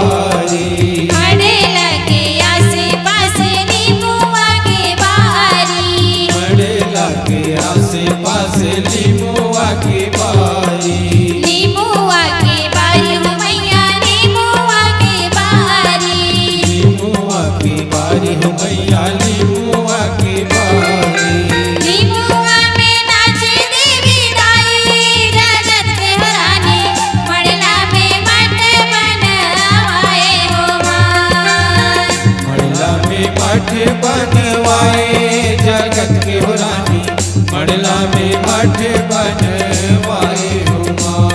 बारी। मड़ेला के आसे पासे नीमुआ की बारी। मड़ेला के आसे पासे नीमुआ की बारी। नीमुआ की बारी हो मैया नीमुआ की बारी। नीमुआ की बारी हो मैया नीमुआ की बारी। नीमुआ में नाचे देवी दाई जगत के रानी। मड़ेला में मठ बनवाए हो माँ। मड़ला में मठ बनवाए जगत के हो रानी। मड़ला में मठ बनवाए हो माँ।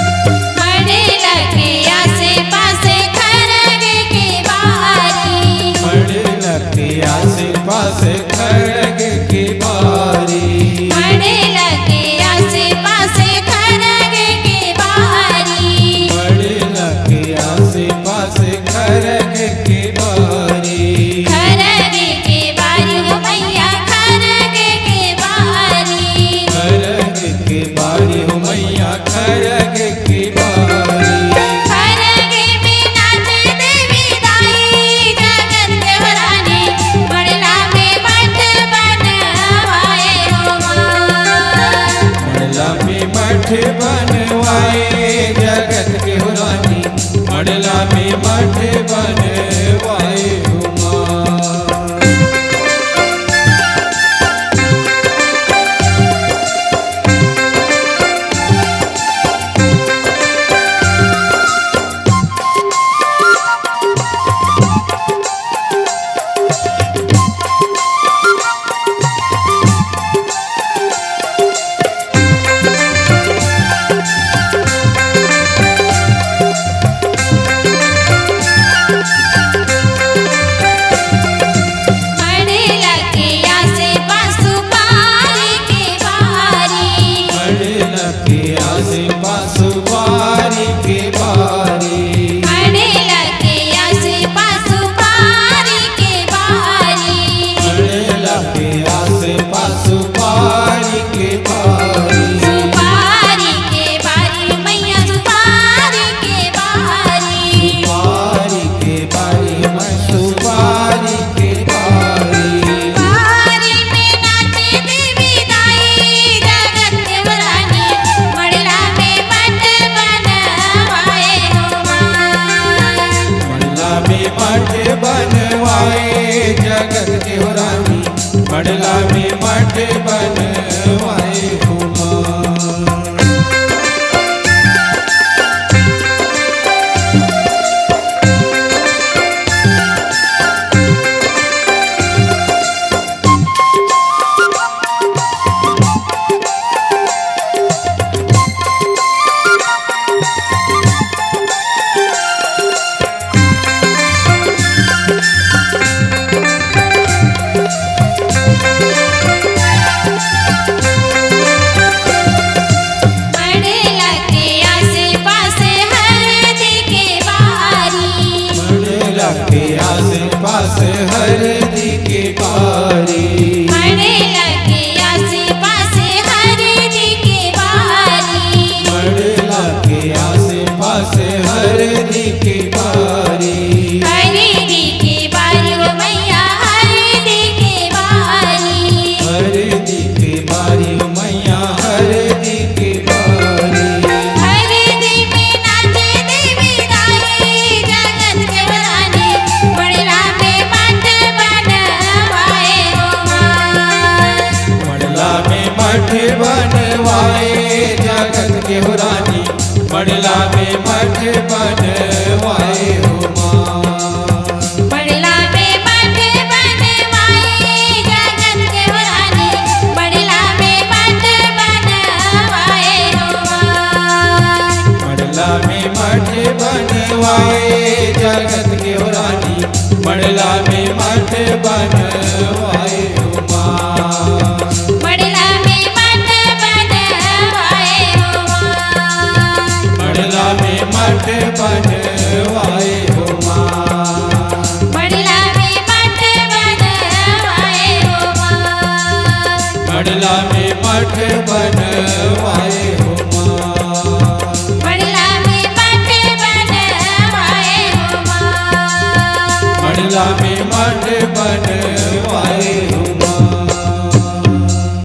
मड़ेला के आसे पासे खरग की बारी। मड़ला के आसे पासे खरग की बारी। मड़ेला के आसे पासे खरग की बारी। मड़ला के आसे पासे खरग की बारी। खरग की बारी हो मैया खरग की बारी। खरग की बारी हो मैया खरग की बारी। खरग में नाचे देवी दाई जगत के रानी। मड़ला में मठ बनवाए हो माँ। मड़ला में मठ बनवाए जगत के हो रानी। मड़ला में मठ बनवाए हो माँ। मड़ेला के आसे पासु पारी की बारी। मड़ला के आसे पासु बारी की बारी। मड़ेला के आसे पासु पारी की बारी। मड़ला के आसे पासु बारी की बारी। सुपारी के बारी मैया सुपारी के बारी। बारी के बारी मैं सुपारी के बारी। बारी में नाचे देवी दाई जगत के रानी। मड़ला में मठ बनवाए हो माँ। मड़ला में मठ बनवाए जगत के हो रानी। मड़ला में मठ बनवाए हो माँ। मड़ेला के आसे पासे हरदी के बारी। मड़ला के आसे पासे हरदी की बारी। मड़ेला के आसे पासे हरदी के बारी। मड़ला के आसे पासे हरदी की बारी। हरदी के बारी हो मैया हरदी के बारी। हरदी की बारी हो मैया हरदी की बारी। हरदी में नाचे देवी दाई जगत के रानी। मड़ला में मठ बनवाए मठ बनवाए जगत के रानी मड़ला में मठ बनवाए उमा मड़ला में मठ बनवाए उमा मड़ला में मठ बन